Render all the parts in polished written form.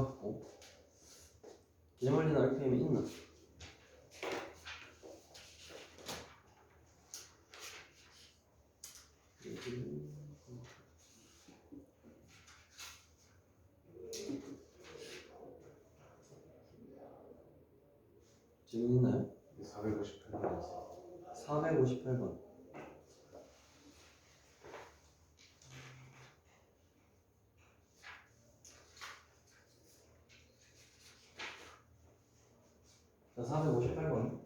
해봤고 제멀린 RPM이 있나? 질문 있나요? 458번 있어요. 458번. 자, 458번.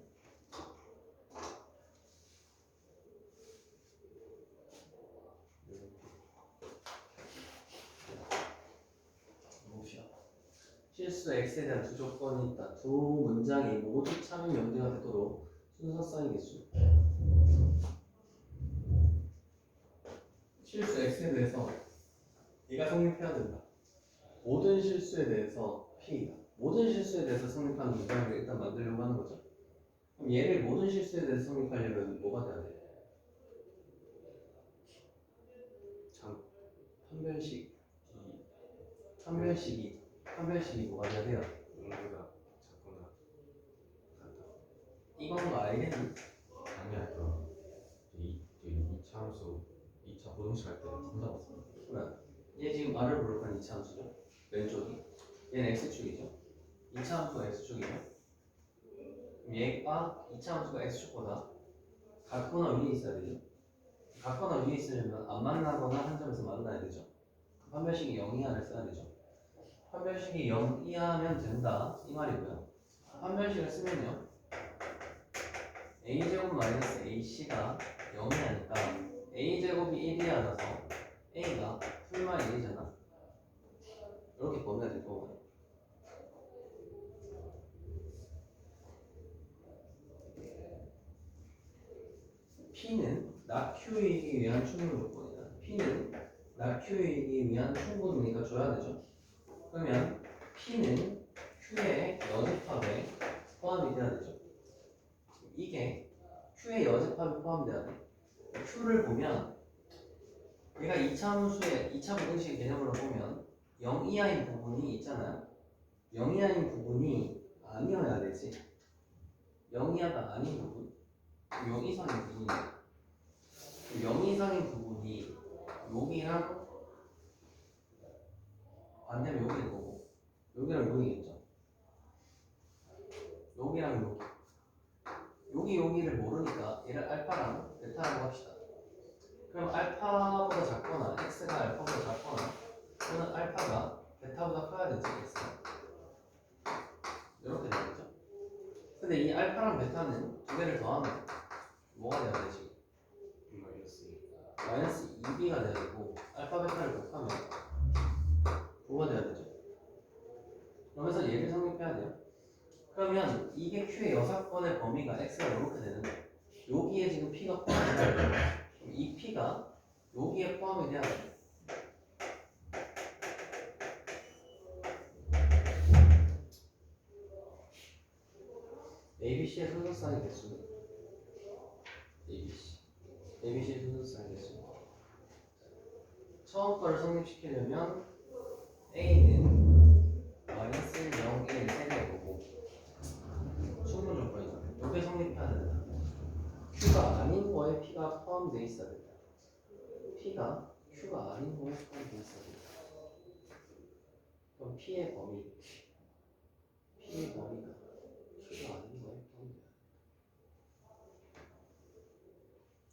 봅시다. 실수 X에 대한 두 조건이 있다. 두 문장이 모두 참인 연대가 되도록 순서쌍의 개수. 실수 X에 대해서 얘가 성립해야 된다. 모든 실수에 대해서 P가 모든 실수에 대해서 성립하는 문장을 일단 만들려고 하는 거죠. 그럼 얘를 모든 실수에 대해서 성립하려면 뭐가 돼야 돼? 참 판별식이 뭐가 돼야 돼요? 용도가 작거나 같다. 이건 거 알겠니? 아니야, 이 이차함수 2차 부등식 할 때 둘다 봤어. 그러면 얘 지금 말을 부르는 이차 함수죠. 왼쪽이 얘는 x축이죠. 이차 함수가 x축이죠. 그럼 얘가 이차 함수가 x축보다 같거나 위에 있어야 되죠. 같거나 위에 있으려면 안 만나거나 한 점에서 만나야 되죠. 판별식이 0 이하를 써야 되죠. 판별식이 0 이하면 된다 이 말이고요. 판별식을 쓰면요 a제곱 마이너스 ac가 0이 하니까 a제곱이 1이 하나서 a가 풀마 1이잖아. 이렇게 보면 될 거고요. P는 낙 Q이기 위한 충분 조건이다. P는 낙 Q이기 위한 충분이니까 줘야 되죠. 그러면 P는 Q의 여집합에 포함이 돼야 되죠. 이게 Q의 여집합에 포함돼야 돼. Q를 보면 얘가 2차 함수의 2차 부등식 개념으로 보면 0 이하인 부분이 있잖아요. 0 이하인 부분이 아니어야 되지. 0 이하가 아닌 부분, 0 이상인 부분이에요. 0 이상인 부분이 여기랑 반대면 여기일 거고 여기랑 여기겠죠. 여기랑 여기를 모르니까 얘를 알파랑 베타라고 합시다. 그럼 알파보다 작거나 x가 알파보다 작거나 또는 알파가 베타보다 커야 되지 x가 이렇게 되겠죠. 근데 이 알파랑 베타는 두 개를 더하면 뭐가 돼야 되지? 마이너스 2b가 돼야 되고 알파 베타를 곱하면 9가 돼야 되죠. 그러면서 얘를 성립해야 돼요. 그러면 이게 Q의 여사건의 범위가 X가 이렇게 되는데 여기에 지금 P가 포함이 돼야 돼요. 그럼 이 P가 여기에 포함이 돼야 돼요. ABC의 순서쌍의 개수는 ABC의 순서쌍의 개수 처음 거를 성립시키려면 A는 마이너스 0, 1, 3개 거고 충분 조건이죠. 여기 성립해야 된다. Q가 아닌 거에 P가 포함되어 있어야 된다. P가 Q가 아닌 거에 포함되어 있어야 된다. 그럼 P의 범위가 Q가 아닌 거에 포함되어야 된다.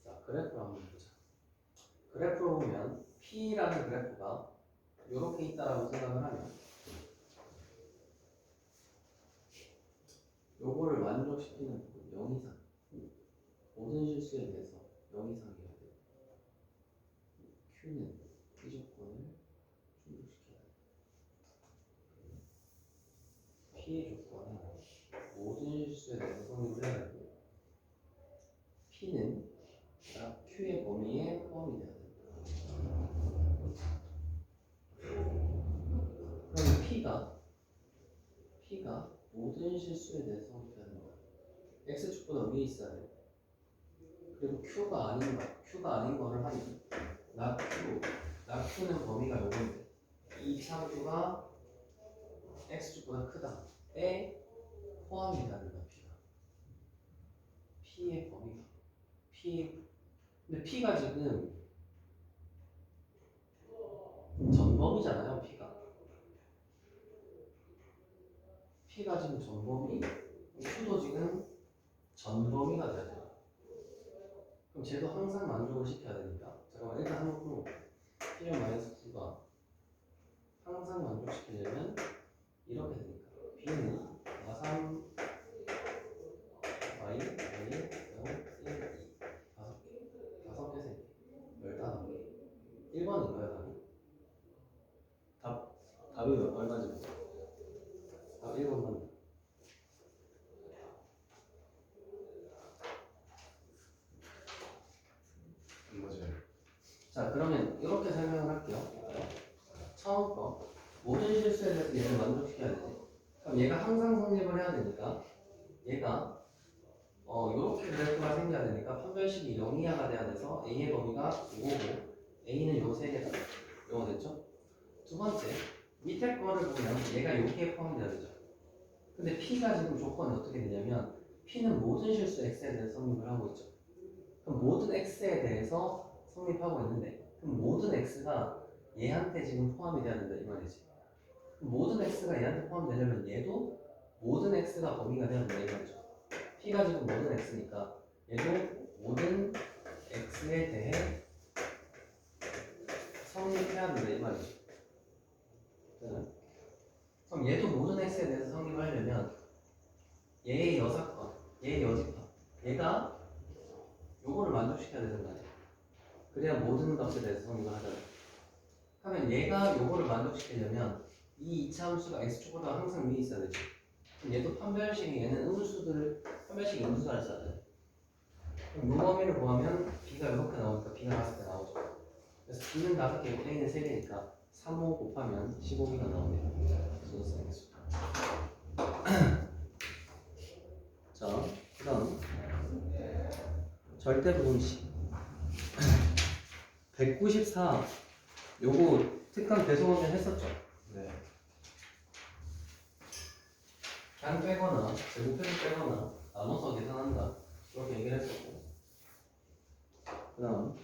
자, 그래프를 한번 보자. 그래프로 보면 P라는 그래프가 이렇게 있다라고 생각을 하면 요거를 만족시키는 부분 0 이상 모든 실수에 대해서 0 이상이어야 돼요. Q는 이 조건을 충족시켜야 돼요. P의 조건은 모든 실수에 대해서 성립을 해야 되고 P는 Q의 범위에 포함이 돼야 됩니다. 그럼 P가 모든 실수에 대해서 성립해야 됩니다. X축보다 위에 있어야 돼요. 그리고 Q가 아닌 거를 하면 낙 Q는 범위가 요건데 이 참수가 x축보다 크다에 포함이 된다. p의 범위가 p 근데 p가 지금 전범위잖아요. p가 지금 전범위, q도 지금 전범위가 돼야 돼요. 그럼 쟤도 항상 만족을 시켜야 되니까 잠깐만 일단 한번 p는 마이너스 9가 항상 만족시키려면 이렇게 되니까 b는 3 y 1 0 1 2 5개 15개 1번인가요 답이 얼마죠? 답 1번만. 맞아요. 자 그러면 이렇게 설명을 할게요. 처음 거 모든 실수에 대해서 얘를 만족시켜야 되지. 그럼 얘가 항상 성립을 해야 되니까 얘가 이렇게 그래프가 생겨야 되니까 판별식이 0 이하가 돼야 돼서 A의 범위가 5고 A는 요 세 개다. 요거 됐죠? 두 번째 밑에 거를 보면 얘가 여기에 포함돼야 되죠. 근데 P가 지금 조건이 어떻게 되냐면 P는 모든 실수 X에 대해서 성립을 하고 있죠. 그럼 모든 X에 대해서 성립하고 있는데 그럼 모든 X가 얘한테 지금 포함이 돼야 된다 이 말이지. 그럼 모든 X가 얘한테 포함되려면 얘도 모든 X가 범위가 돼야 된다 이 말이죠. P가 지금 모든 X니까 얘도 모든 X에 대해 성립해야 된다 이 말이죠. 그럼 얘도 모든 X에 대해서 성립하려면 얘의 여사건, 얘의 여집합 얘가 요거를 만족시켜야 되는 거 아니야. 그래야 모든 값에 대해서 성립을 하잖아. 하면 얘가 요거를 만족시키려면 이 이차함수가 x축보다 항상 위에 있어야 되지. 그럼 얘도 판별식이 얘는 판별식이 음수를 써야 돼. 그럼 요 범위를 구하면 b가 이렇게 나오니까 b가 5개 나오죠. 그래서 b는 5개고 a는 3개니까 3, 5 곱하면 15개가 나오네요. 그래서 써야겠죠. 자, 그 다음 절대부등식 194 요거 특강 배송하면 했었죠? 네. 양 빼거나 제곱해서 빼거나 나눠서 계산한다 그렇게 얘기를 했었고 그 다음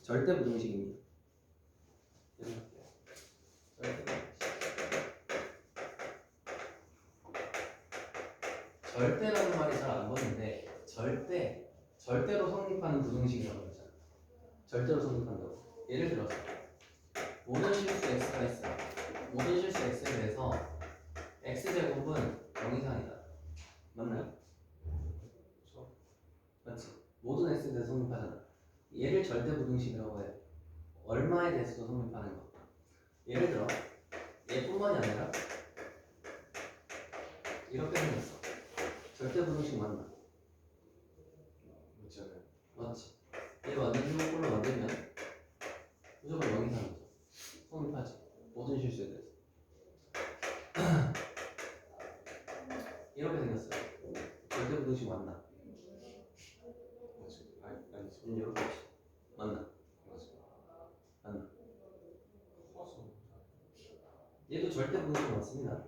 절대부등식입니다. 절대라는 말이 잘 안 보이는데 절대로 성립하는 부등식이라고 했잖아. 절대로 성립한다고. 예를 들어서 모든 실수 x가 있어. 모든 실수 x에 대해서 x제곱은 0 이상이다. 맞나요? 그렇죠. 맞지? 모든 x에 대해서 성립하잖아. 얘를 절대부등식이라고 해. 얼마에 대해서도 성립하는 거. 예를 들어 얘뿐만이 아니라 이렇게 생겼어. 절대부등식 맞나? 맞잖아요. 맞지? 얘 완전 꼴로 만들면 무조건 0 이상이죠. 성립하지. 모든 실수에 대해서. 이렇게 생겼어요. 절대부등식 맞나? 맞죠. 아니죠. 이렇게 맞나? 맞죠. 맞나? 커서. 얘도 절대부등식 맞습니다.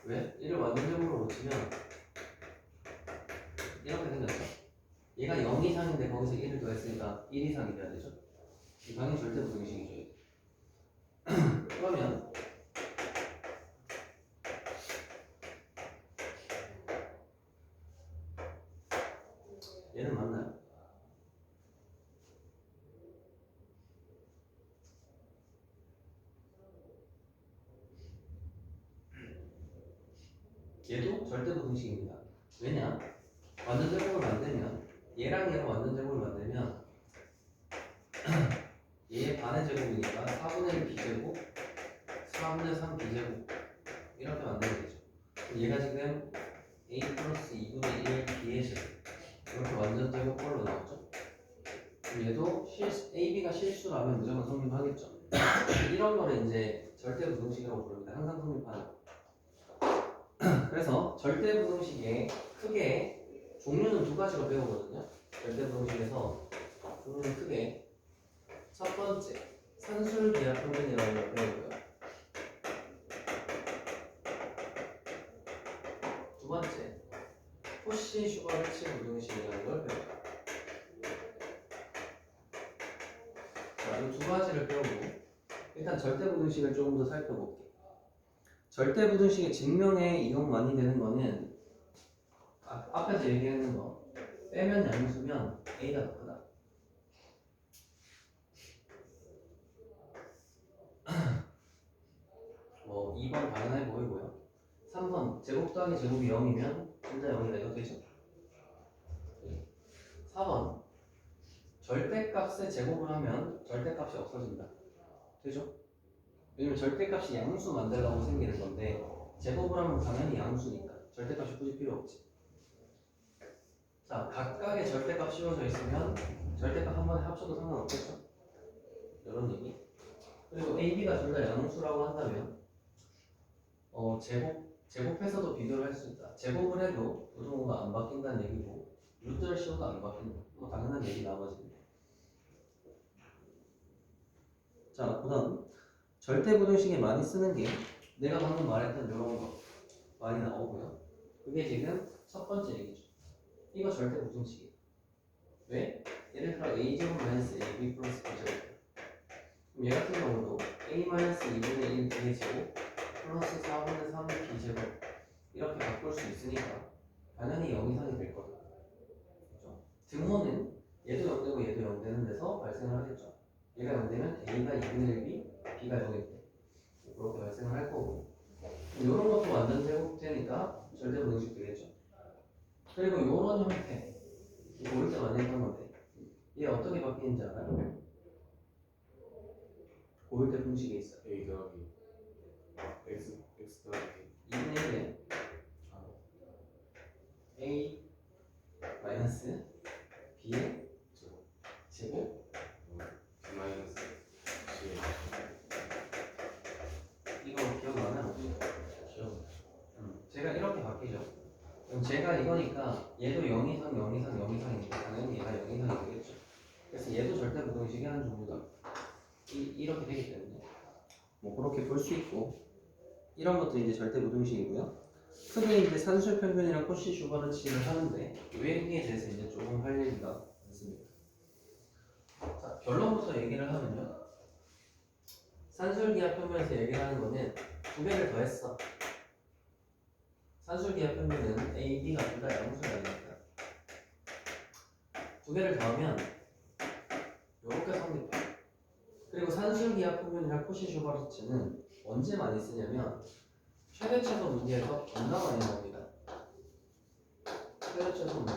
왜? 얘를 완전제곱으로 놓치면 이렇게 생겼죠. 얘가 0 이상인데 거기서 1을 더했으니까 1 이상이 돼야 되죠. 이 당연히 절대부등식이죠. 그러면 얘는 맞나요? 얘도 절대부등식입니다. 왜냐? 완전제곱을 만들면 얘랑 얘랑 완전제곱을 만들면 얘의 반의 제곱이니까 4분의 1 b제곱 4분의 3 b제곱 이렇게 만들면 되죠. 얘가 지금 a 플러스 2분의 1 b의 제곱 이렇게 완전제곱꼴로 나오죠. 얘도 AB가 실수라면 무조건 성립하겠죠. 이런 거를 이제 절대부등식이라고 부릅니다. 항상 성립하는 거. 그래서 절대부등식의 크게 종류는 두 가지로 배우거든요. 절대부등식에서 종류는 크게 첫 번째 산술비합평균이라는 걸 배우고요. 코시 슈바르츠 부등식이라는 걸 배워요. 자, 이 두 가지를 배우고 일단 절대부등식을 조금 더 살펴볼게요. 절대부등식의 증명에 이용 많이 되는 거는 앞에서 얘기했는 거 빼면 양수면 A가 더 크다. 뭐 2번 당연해 보이고요. 3번 제곱 더하기 제곱이 0이면 진짜 0이 내도 되죠. 4번 절대값의 제곱을 하면 절대값이 없어진다. 되죠? 왜냐면 절대값이 양수 만들려고 생기는 건데 제곱을 하면 당연히 양수니까 절대값이 굳이 필요 없지. 자, 각각의 절대값 씌워져 있으면 절대값 한 번에 합쳐도 상관없겠죠? 이런 얘기. 그리고 A, B가 둘 다 양수라고 한다면 제곱해서도 비교를 할 수 있다. 제곱을 해도 요정도가 안 바뀐다는 얘기고 루트를 씌워도 안 바뀐다. 뭐 당연한 얘기 나머지인데. 자, 그다음 절대부등식에 많이 쓰는 게 내가 방금 말했던 이런 거 많이 나오고요. 그게 지금 첫 번째 얘기죠. 이거 절대부등식이에요. 왜? 예를 들어 a제곱 마이너스 ab 플러스 b제곱. 그럼 얘 같은 경우도 a 마이너스 2분의 1 b제곱 플러스 4분의 3 b제곱 이렇게 바꿀 수 있으니까 당연히 0 이상이 될 거다. 그렇죠? 등호는 얘도 0 되고 얘도 0 되는 데서 발생을 하겠죠. 얘가 0 되면 a가 2분의 1 b, b가 0일 때 그렇게 발생을 할 거고 이런 것도 완전 제곱되니까 절대부등식 되겠죠. 그리고 이런 형태 고를 때 많이 했던 건데 얘 어떻게 바뀌는지 알아요? 고를 때 분식에 있어요. A 더하기 X 더하기 2분의 1에 A 마이너스 B의 제곱 B 마이너스 C 이거 기억나나요? 기억 제가 이렇게 바뀌죠. 그럼 제가 이거니까 얘도 0 이상, 0 이상, 0 이상이니까 당연히 얘가 0 이상이 되겠죠. 그래서 얘도 절대부등식이 하는 종류다. 이렇게 되기 때문에 뭐 그렇게 볼 수 있고 이런 것도 이제 절대부등식이고요. 크게 이제 산술평균이랑 코시 슈바르츠를 하는데 외기에 대해서 이제 조금 할 얘기가 있습니다. 자, 결론부터 얘기를 하면요. 산술기하 평면에서 얘기를 하는 거는 두 개를 더했어. 산술기하 평면은 A, B가 둘 다 양수라니까. 두 개를 더하면 이렇게 성립해. 그리고 산술기하 평면이랑 코시 슈바르츠는 언제 많이 쓰냐면 최대최소 문제에서 겁나 많이 나옵니다. 최대최소 문제.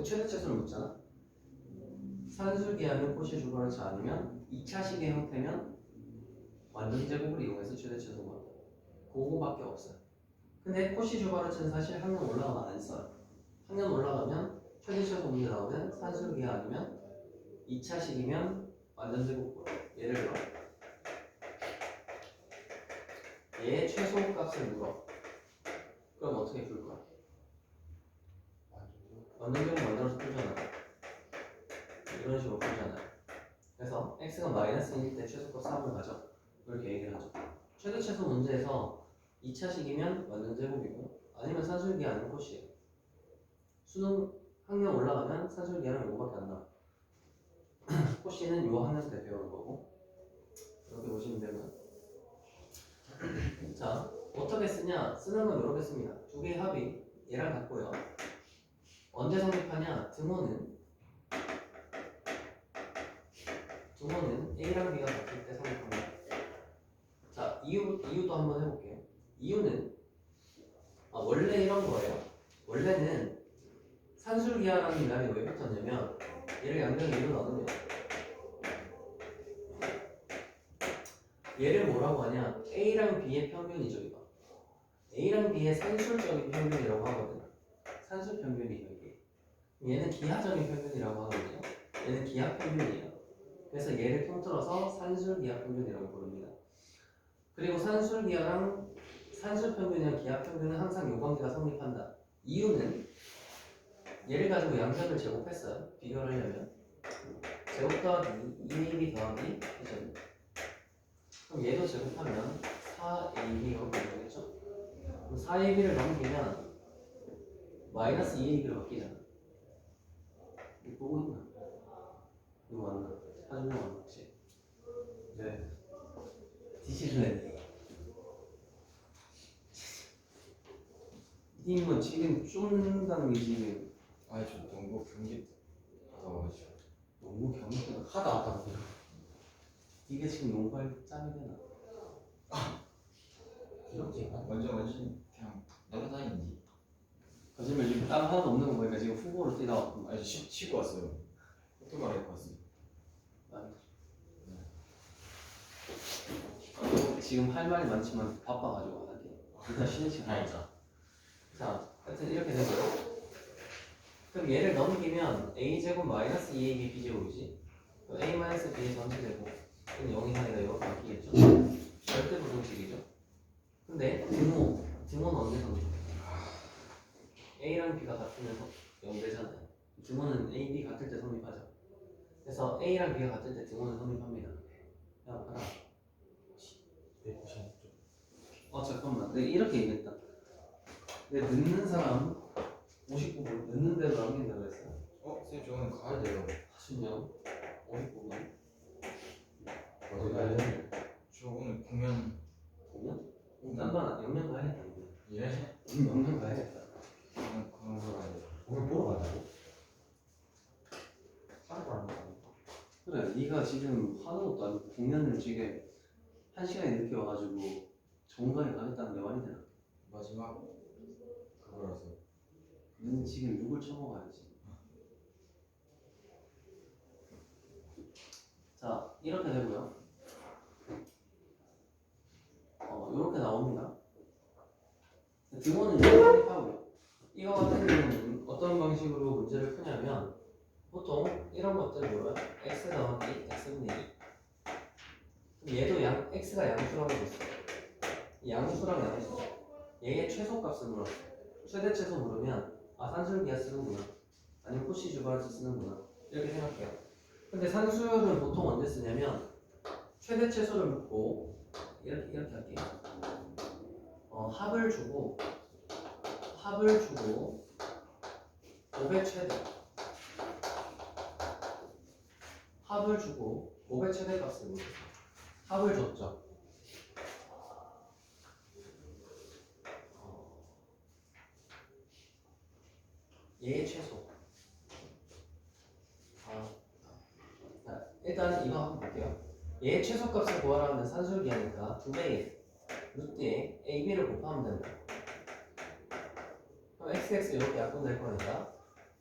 최대최소를 묻잖아. 산술기하는 코시 슈바르츠 아니면 2차식의 형태면 완전 제곱을 이용해서 최대최소 구한다. 그거밖에 없어요. 근데 코시 슈바르츠는 사실 학년 올라가면 안 써요. 학년 올라가면 최대최소 문제 나오면 산술기하 아니면 2차식이면 완전 제곱 구해. 예를 들어 얘의 최소값을 물어. 그럼 어떻게 풀 거야? 완전 제곱 만들어서 풀잖아. 이런 식으로 풀잖아요. 그래서 x가 마이너스 1일 때 최소값 3을 가져. 이렇게 얘기를 하죠. 최대 최소 문제에서 2차식이면 완전 제곱이고 아니면 산술기 아니면 코시예요. 수능 학년 올라가면 산술기하는 요거밖에 안 나와. 코시는 요 학년 때 배우는 거고 이렇게 보시면 되고요. 자, 어떻게 쓰냐? 쓰는 건 이렇게 씁니다. 두 개의 합이 얘랑 같고요. 언제 성립하냐? 등호는 A랑 B가 같을 때 성립합니다. 자, 이유도 한번 해볼게요. 이유는 원래 이런 거예요. 원래는 산술기하라는 말이 왜 붙었냐면 얘를 양변 2로 나누면 얘를 뭐라고 하냐? A랑 B의 평균이죠, 이거. A랑 B의 산술적인 평균이라고 하거든. 산술 평균이에요, 이게. 얘는 기하적인 평균이라고 하거든요. 얘는 기하 평균이에요. 그래서 얘를 통틀어서 산술 기하 평균이라고 부릅니다. 그리고 산술 기하랑 산술 평균이랑 기하 평균은 항상 요 관계가 성립한다. 이유는 얘를 가지고 양변을 제곱했어요. 비교를 하려면 제곱 더하기 2ab 더하기 그죠? 그럼 얘도 제곱하면 4ab로 되겠죠? 4ab를 넘기면 마이너스 2ab로 바뀌잖아. 이거 보고 있나? 이거 맞나? 사준거 맞나 혹시? 네. 뒤질래. 님은 지금 쫓는다는 게 지금 아니 저 농구 경기 하다 와가지고. 너무 경기가 하다 왔다 그냥. 이게 지금 농구할 짬이 되나? 이렇게 완전 그냥 날아다니는지. 거짓말 지금 땀 하나도 없는 거 보니까 지금 후보로 뛰다 왔구만. 아니 쉬고 왔어요. 오토바이 입고 왔어요. 지금 할 말이 많지만 바빠가지고 안 돼. 일단 쉬는 시간 하자. 자, 하여튼 이렇게 되고요. 그럼 얘를 넘기면 a제곱 마이너스 2ab b제곱이지. 그럼 a 마이너스 b의 전체제곱. 그럼 0 이상이다 이렇게 바뀌겠죠. 절대 부등식이죠. 근데 등호는 언제 성립? a랑 b가 같으면 0 되잖아요. 등호는 a, b 같을 때 성립하죠. 그래서 a랑 b가 같을 때 등호는 성립합니다. 야, 봐라. 196점. 잠깐만. 내가 이렇게 얘기했다. 내가 늦는 사람 59분 늦는 대로 남긴다고 했어요. 쌤 저 오늘 가야 돼요. 하신영 59분 어디 가야 돼? 저 오늘 공연. 공연? 딴거 영양 가야겠다. 예? 영양 가야겠다. 공연 보러 가야 돼요. 오늘 보러 간다고? 하는 거라는 거 그래, 네가 지금 하는 것도 아니고 공연을 지금 1시간이 늦게 와가지고 정강에 가겠다는 게 말이 되나? 마지막 그거라서. 넌 지금 욕을 쳐먹어야지. 자, 이렇게 되고요. 이렇게 나옵니다. 등호는 이렇게 성립하고요. 이거 같은 경우는 어떤 방식으로 문제를 푸냐면 보통 이런 것들을 뭐야? x 더하기 x분의 2. 그럼 얘도 x가 양수라고 했어. 양수랑 양수. 얘의 최소값을 물었어. 최대 최소 물으면 산술기하 쓰는구나. 아니면 코시 주반수 쓰는구나. 이렇게 생각해요. 근데 산술은 보통 언제 쓰냐면 최대 최소를 묻고 이렇게 할게요. 합을 주고 5의 최대 합을 주고 5의 최대값을 묻어요. 합을 줬죠. 얘의 최소. 자, 일단 이거 한번 볼게요. 얘의 최소값을 구하라는 산술기하니까 2배의 루트에 ab를 곱하면 된다. 그럼 xx 이렇게 약분될 거니까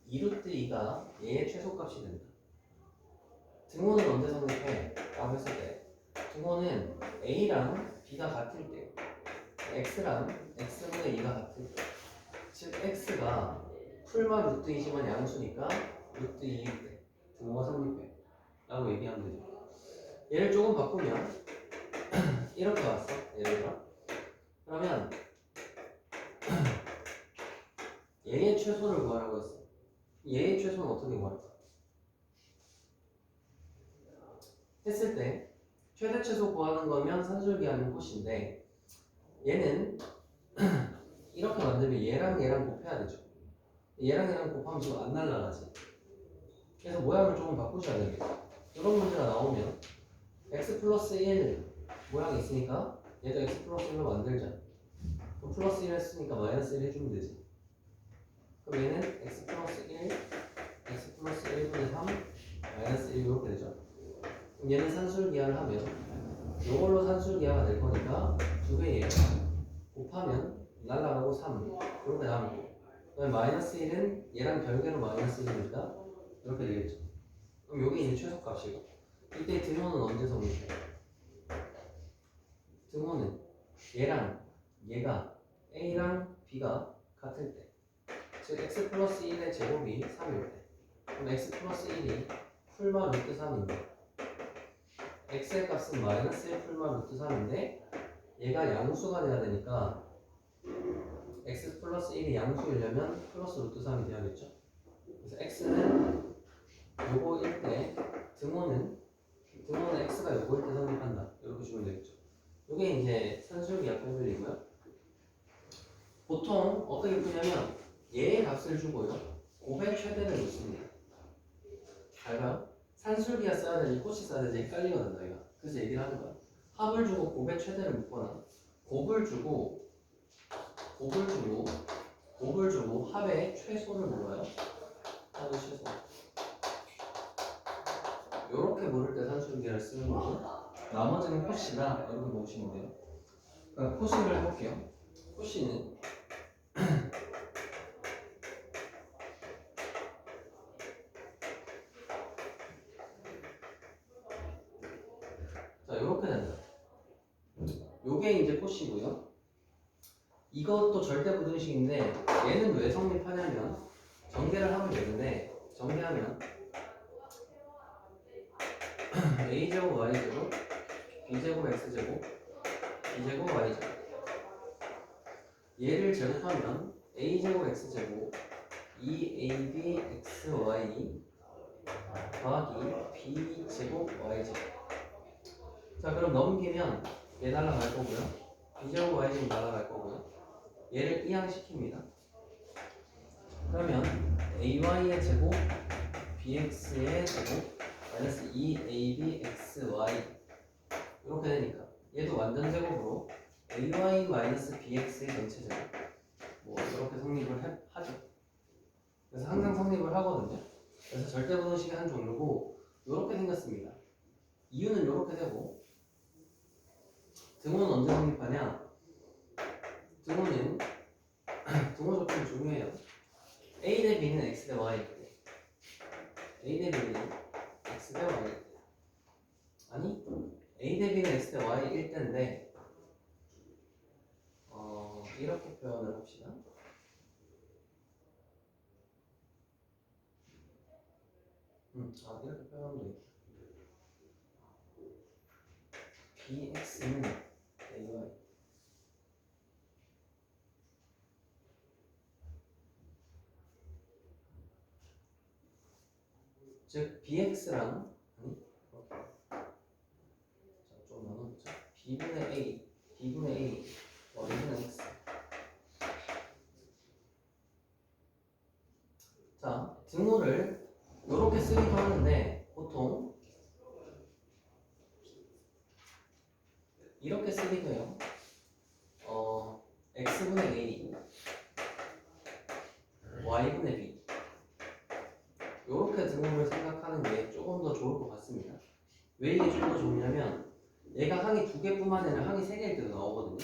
2루트 2가 얘의 최소값이 된다. 등호는 언제 성립해? 라고 했을 때 등호는 a랑 b가 같을 때 x랑 x분의 2가 같을 때 즉 x가 풀마 루트 2지만 양수니까 루트 2일 때 등호가 성립해 라고 얘기하면 되죠. 얘를 조금 바꾸면 이렇게 왔어. 예를 들어 그러면 얘의 최소를 구하라고 했어. 얘의 최소는 어떻게 구할까? 했을 때 최대 최소 구하는 거면 산술기하는 코시인데 얘는 이렇게 만들면 얘랑 곱해야 되죠. 얘랑 곱하면 지금 안 날라가지. 그래서 모양을 조금 바꾸셔야 되겠다. 이런 문제가 나오면 x 플러스 1 모양이 있으니까 얘도 x 플러스 1로 만들자. 그럼 플러스 1 했으니까 마이너스 1 해주면 되지. 그럼 얘는 x 플러스 1 1분의 3 마이너스 1 이렇게 되죠. 그럼 얘는 산술기하를 하면 이걸로 산술기하가 될 거니까 2배에 곱하면 날라가고 3 이렇게 나오고 그다음에 마이너스 1은 얘랑 별개로 마이너스 1이니까 이렇게 되겠죠. 그럼 여기 이제 최소값이고 이때 등호는 언제 성립해? 등호는 얘랑 얘가 a랑 b가 같을 때 즉 x 플러스 1의 제곱이 3일 때 그럼 x 플러스 1이 풀마 루트 3인데 x의 값은 마이너스 1 풀마 루트 3인데 얘가 양수가 돼야 되니까 x 플러스 1이 양수이려면 플러스 루트 3이 돼야겠죠. 그래서 x는 요거일 때 등호는 x가 요거일 때 성립한다. 이렇게 주면 되겠죠. 요게 이제 산술기 약분들이고요. 보통 어떻게 푸냐면 얘의 값을 주고요. 곱의 최대를 놓습니다. 잘 봐요. 산술기가 써야 되지 코시 써야 되지 헷갈리거든 너희가. 그래서 얘기를 하는 거야. 합을 주고 곱의 최대를 묻거나 곱을 주고 합의 최소를 물어요. 합의 최소. 요렇게 물을 때 산술기를 쓰는 거고 나머지는 코시다 이렇게 보시면 돼요. 그러니까 코시를 해볼게요. 코시는 자 요렇게 된다. 요게 이제 코시고요. 이것도 절대부등식인데 얘는 왜 성립하냐면 전개를 하면 되는데 전개하면 a제곱 y제곱 b제곱 x제곱 b제곱 y제곱 얘를 제곱하면 a제곱 x제곱 2ab xy 더하기 b제곱 y제곱. 자 그럼 넘기면 얘 날아갈 거고요. b제곱 y제곱 날아갈 거고요. 얘를 이항시킵니다. 그러면 ay의 제곱 bx의 제곱 마이너스 2ab xy 이렇게 되니까 얘도 완전 제곱으로 ay 마이너스 bx의 전체 제곱 뭐 이렇게 성립을 하죠. 그래서 항상 성립을 하거든요. 그래서 절대부등식의 한 종류고 이렇게 생겼습니다. 이유는 이렇게 되고 등호는 언제 성립하냐? 등호는 등호 조건이 중요해요. a 대 b는 x 대 y일 때 a 대 b는 x 대 y일 때 아니 a 대 b는 x 대 y일 때인데 이렇게 표현을 합시다. 이렇게 표현하면 되겠다. bx는 ay 즉 bx랑 좀 나눠보자. b분의 a y분의 x. 자 등호를 이렇게 쓰기도 하는데 보통 이렇게 쓰기도 해요. x분의 a y분의 b 이렇게 등호를 생각하는 게 조금 더 좋을 것 같습니다. 왜 이게 좀 더 좋냐면 얘가 항이 2개뿐만 아니라 항이 3개일 때도 나오거든요.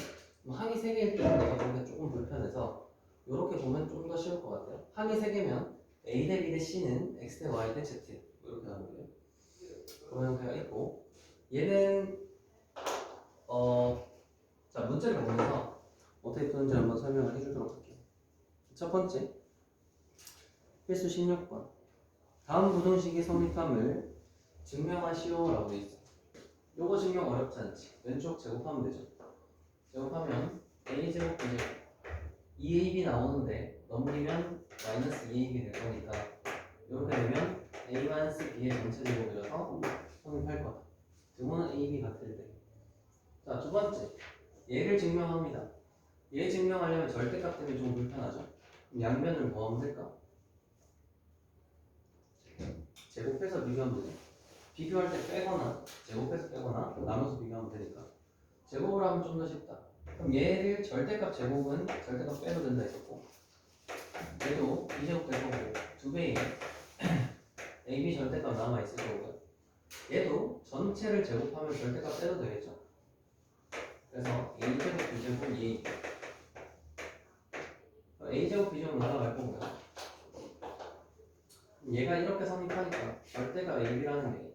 항이 3개일 때는 내가 보기가 조금 불편해서 이렇게 보면 좀 더 쉬울 것 같아요. 항이 3개면 a 대 b 대 c는 x 대 y 대 z 이렇게 하는 거예요. 그런 형태가 있고 얘는 자 문제를 보면서 어떻게 푸는지 한번 설명을 해주도록 할게요. 첫 번째 필수 16번 다음 부등식이 성립함을 증명하시오라고 되어 있어요. 요거 증명 어렵지 않지. 왼쪽 제곱하면 되죠. 제곱하면 a제곱 b제곱 2ab 나오는데 넘기면 마이너스 2ab 될 거니까 이렇게 되면 a 마이너스 b의 전체 제곱이라서 성립할 거다. 등호는 a, b 같을 때. 자, 두 번째 얘를 증명합니다. 얘 증명하려면 절대값 때문에 좀 불편하죠. 그럼 양면을 뭐 하면 될까? 제곱해서 비교하면 되죠. 비교할 때 빼거나 제곱해서 빼거나 나눠서 비교하면 되니까 제곱을 하면 좀 더 쉽다. 그럼 얘를 절대값 제곱은 절대값 빼도 된다 했었고 얘도 b제곱 될 거고 2배의 ab 절대값 남아있을 거고요. 얘도 전체를 제곱하면 절대값 빼도 되겠죠. 그래서 a제곱 b제곱 2ab a제곱 b제곱 날아갈 거고요. 얘가 이렇게 성립하니까 절대가 ab라는 게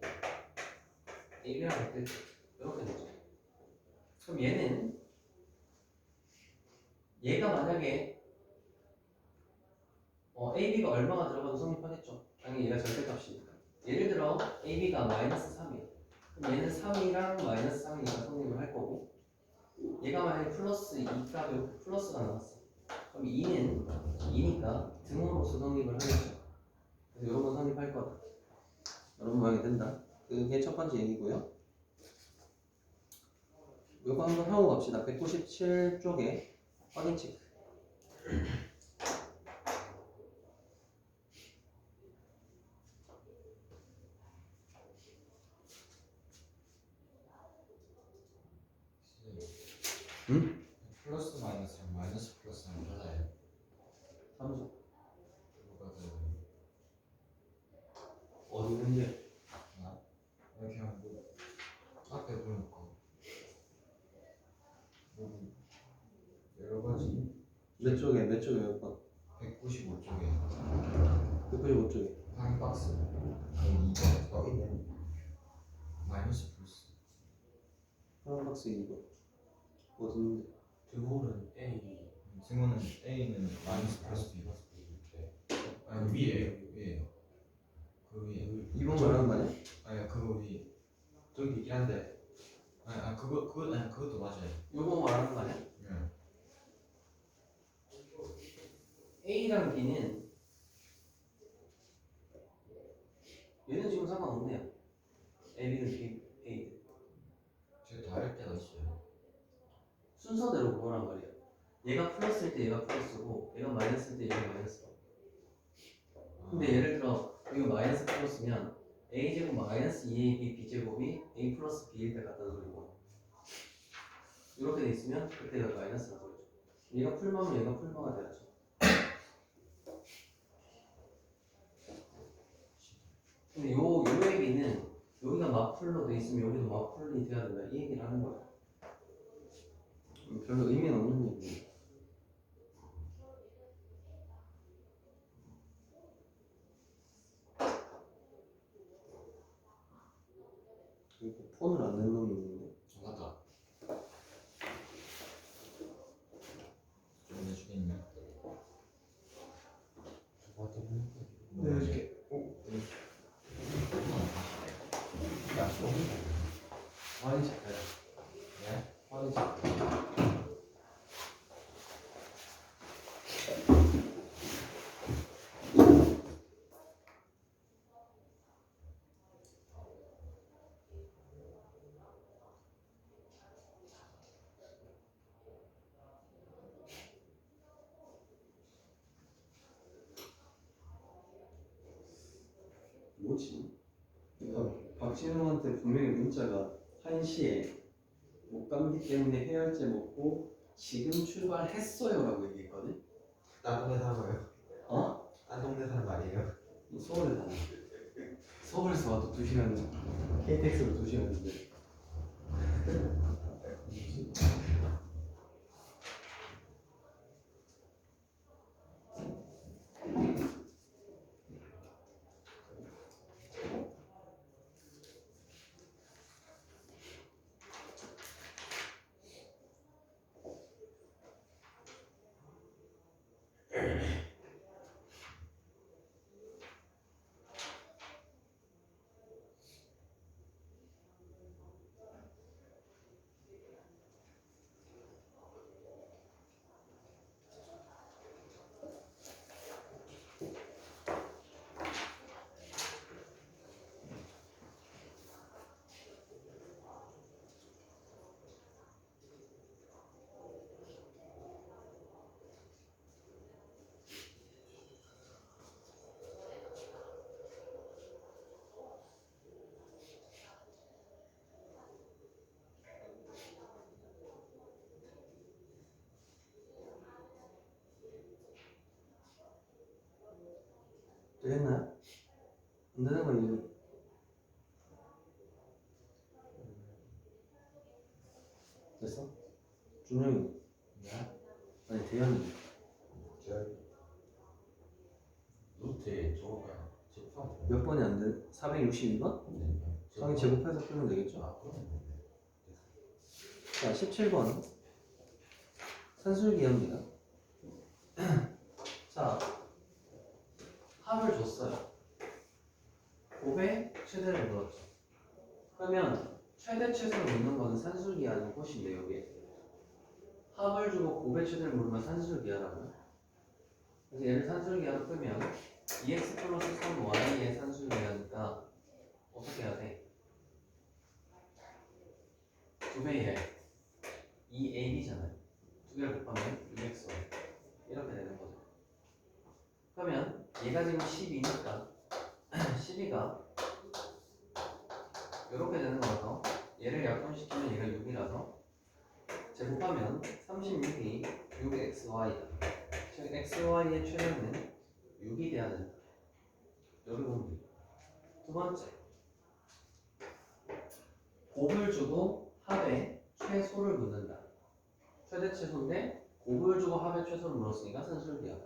ab랑 같을 때 이렇게 되죠. 그럼 얘는 얘가 만약에 ab가 얼마가 들어가도 성립하겠죠. 당연히 얘가 절대값이니까. 예를 들어 ab가 마이너스 3이에요. 그럼 얘는 3이랑 마이너스 3이니까 성립을 할 거고 얘가 만약에 플러스 2가 이렇게 플러스가 나왔어. 그럼 2는 2니까 등호로서 성립을 하겠죠. 그래서 이런 거 성립할 거다. 여러분 모양이 된다. 그게 첫 번째 얘기고요. 이거 한번 하고 갑시다. 197쪽에 확인 체크. 응? 플러스 마이너스랑 마이너스 플러스랑 달라요. 삼수 뭐가 다르요? 어디 문제? 그냥 뭐 앞에 보니까 뭐 여러 가지 몇 쪽에 몇 번? 195쪽에 195쪽에 확인 박스 아니 이거 떠있네. 마이너스 플러스 하나 박스 2번 어딘데? 등호는 A 승호는 A는 마이너스 플러스 B 아니 위에요. 그 위에 2번 말하는 거 아니야? 아니 그거 위에 저기 있긴 한데 그것도 맞아요. 요거 말하는 거 아니야? 네. A랑 B는 얘는 지금 상관없네요. A, B는 B, A 제가 다를 때가 있어요. 순서대로 그거란 말이야. 얘가 플러스일 때 얘가 플러스고 얘가 마이너스일 때 얘가 마이너스고. 근데 예를 들어 이거 마이너스 플러스면 A제곱 마이너스 2AB B제곱이 A 플러스 B일 때 같다는 소리고 이렇게 돼 있으면 그때가 마이너스라는 소리죠. 얘가 풀마면 얘가 풀마가 돼야죠. 근데 요 얘기는 여기가 맞풀로 돼 있으면 여기도 맞풀이 돼야 된다 이 얘기를 하는 거야. 별로 의미는 없는 얘기예요. 그리고 폰을 안 낸 놈이 있는데 맞다. 좀 내주겠네. 저한테 보는 거 네, 해줄게. 야, 좀 화인 작가야. 네? 화인 작가. 뭐지? 박진웅한테 분명히 문자가 1시에 목 감기 때문에 해열제 먹고 지금 출발했어요 라고 얘기했거든? 딴 동네 사는 거예요? 어? 딴 동네 사는 거 아니에요? 서울에 사는 서울에서 와도 2시간 KTX로 2시간인데 되겠나요? 안 되는 거 얘기. 됐어? 준영이 네? 아니 대현이 제가 노트에 저거가 제곱하면 몇 번이 안 돼? 462번? 상위 제곱해서 풀면 되겠죠? 아, 그러네. 자 17번 산술기합니다. 자 합을 줬어요. 곱의 최대를 물었죠. 그러면 최대 최소를 묻는 거는 산술기 아니고 곱인데 여기에 합을 주고 곱의 최대를 물으면 산술기하라고요. 그래서 얘를 산술기하로 끄면 2x 플러스 3y의 산술기하니까 어떻게 해야 돼? 2배의 2ab잖아요. 두 개를 곱하면 6xy 이렇게 되는 거죠. 그러면 얘가 지금 12니까 12가 이렇게 되는 거라서 얘를 약분시키면 얘가 6이라서 제곱하면 36이 6xy다. 즉 xy의 최대는 6이 돼야 된다. 여기 보면 돼요. 두 번째, 곱을 주고 합의 최소를 묻는다. 최대 최소인데 곱을 주고 합의 최소를 물었으니까 산술기하다.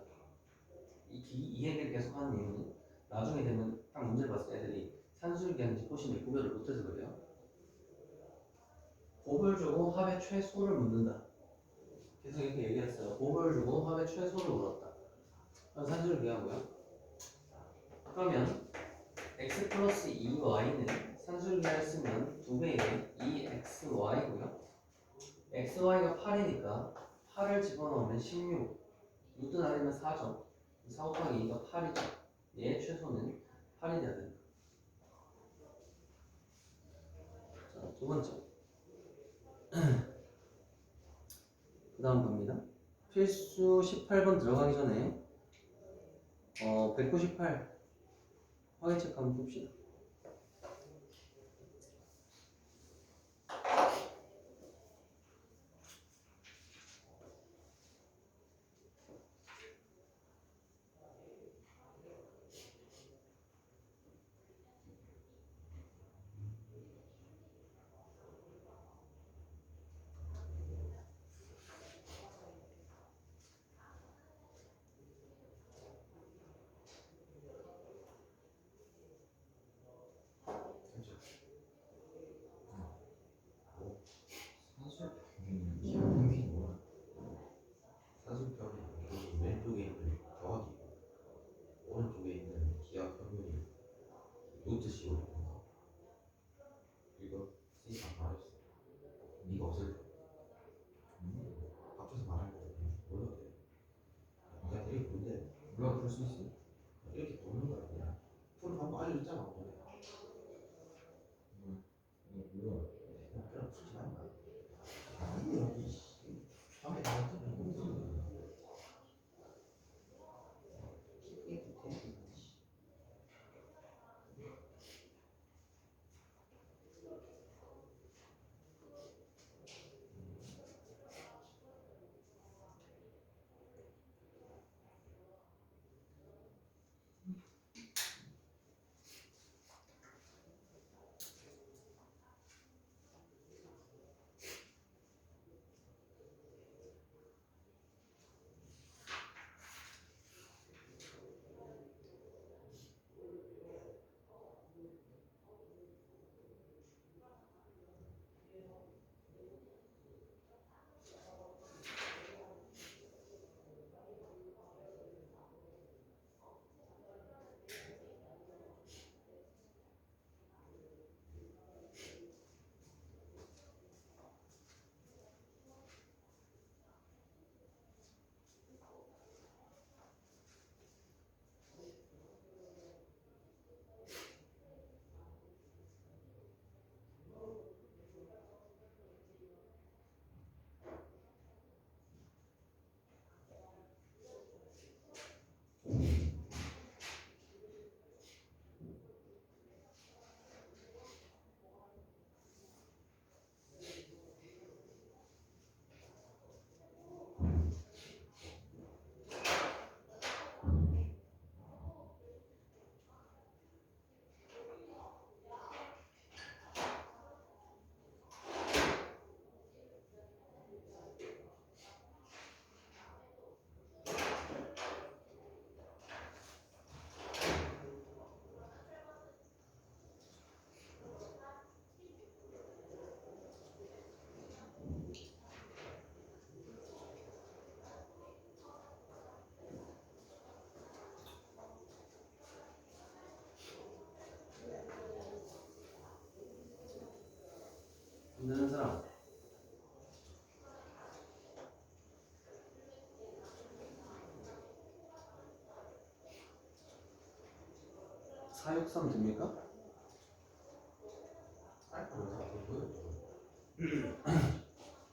이 얘기를 계속 하는 이유는 나중에 되면 딱 문제를 봤을 때 애들이 산술기하는지 코신을 구별을 못해서 그래요. 곱을 주고 합의 최소를 묻는다. 계속 이렇게 얘기했어요. 곱을 주고 합의 최소를 물었다. 그럼 산술기하고요. 그러면 x 플러스 2y는 산술기를 쓰면 2배의 2xy고요. xy가 8이니까 8을 집어넣으면 16. 6든 아니면 4죠. 4 곱하기 2가 8이죠. 얘의 최소는 8이 돼야 된다. 자, 두 번째. 그 다음 갑니다. 필수 18번 들어가기 전에 198 확인 체크 한번 봅시다. 사술평이 뭐야? 사술평이 여기 왼쪽에 있는 더하기고 오른쪽에 있는 기하 평균이 노트식으로 있는 거. 이거 C가 말했어. 네가 없을 때 합쳐서 말하는 거 몰라도 돼. 그냥 이렇게 보는데 누가 그럴 수 있어? 이렇게 보는 거야 그냥. 풀 방법 알려줬잖아 오늘. 몰라. 그냥 풀지 말마. 아니 여기 밤에 나왔던 거 힘드는 사람. (463) 됩니까?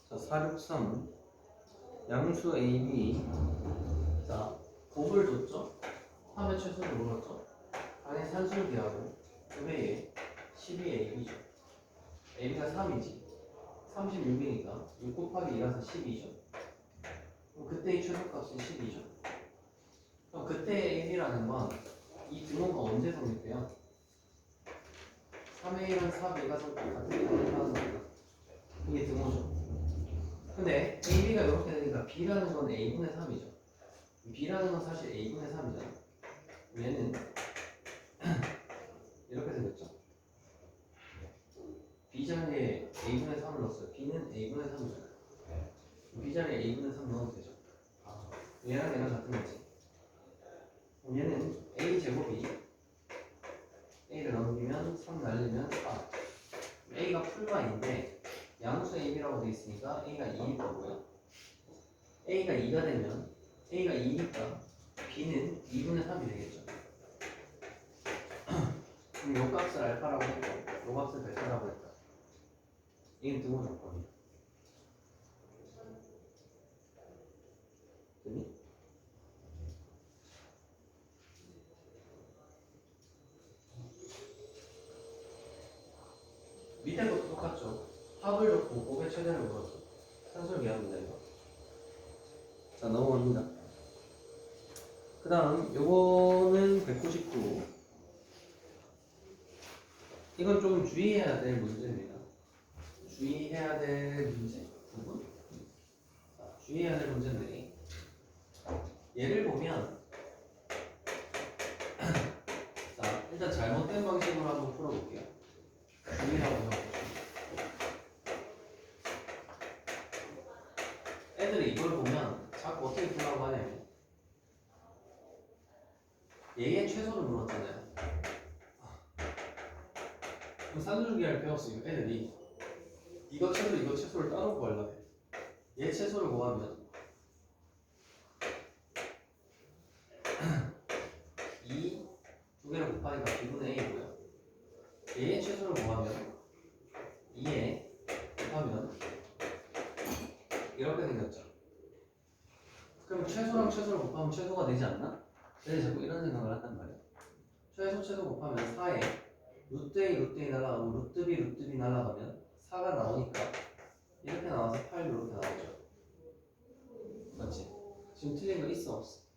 자, 463 양수 AB 곱을 줬죠? 3의 최소를 물었죠? 안에 산술비하고 9배에 12ab죠. ab가 3이지. 36이니까 6 곱하기 2라서 12죠. 그럼 그때의 최소값은 12죠. 그럼 그때의 ab라는 건 이 등호가 언제 성립돼요? 3의 1은 4b가 같은 등호를 하는 겁니다. 이게 등호죠. 근데 ab가 이렇게 되니까 b라는 건 a분의 3이죠. b라는 건 사실 a분의 3이잖아. 얘는 이렇게 생겼죠. b 자리에 a분의 3을 넣었어요. b는 a분의 3이잖아요. b 자리에 a분의 3 넣어도 되죠. 얘랑 얘랑 같은 거지. 얘는 a 제곱이 a를 넘기면 3 날리면 4. a가 풀마인데 양수 ab라고 되어 있으니까 a가 2일 거고요. a가 2가 되면 a가 2니까 b는 2분의 3이 되겠죠. 그럼 요 값을 알파라고 했고 요 값을 베타라고 했다. 이게 등호 조건이야. 됐니? 밑에 것도 똑같죠. 합을 줬고 곱의 최대를 물었어. 산술 미합니다 이거. 자 넘어갑니다. 그 다음 요거는 199. 이건 좀 주의해야 될 문제입니다. 주의해야 될 문제 부분? 자, 주의해야 될 문제인데 얘를 보면 자 일단 잘못된 방식으로 한번 풀어볼게요. 주의하고 생각해보시면 애들이 이걸 보면 자꾸 어떻게 풀라고 하냐면 얘의 최소를 물었잖아요. 그럼 산술기를 배웠으니까 애들이 이거 최소를 따로 구하려고 해. 얘 최소를 구하면 2 두 개를 곱하니까 b분의 a고요. 얘의 최소를 구하면 2에 곱하면 이렇게 생겼죠. 그럼 최소랑 최소를 곱하면 최소가 되지 않나? 애들이 자꾸 이런 생각을 한단 말이야. 최소 곱하면 4에 루트 A 날아가고 루트 B 날아가면 4가 나오니까 이렇게 나와서 8 이렇게 나오죠. 맞지? 지금 틀린 거 있어 없어?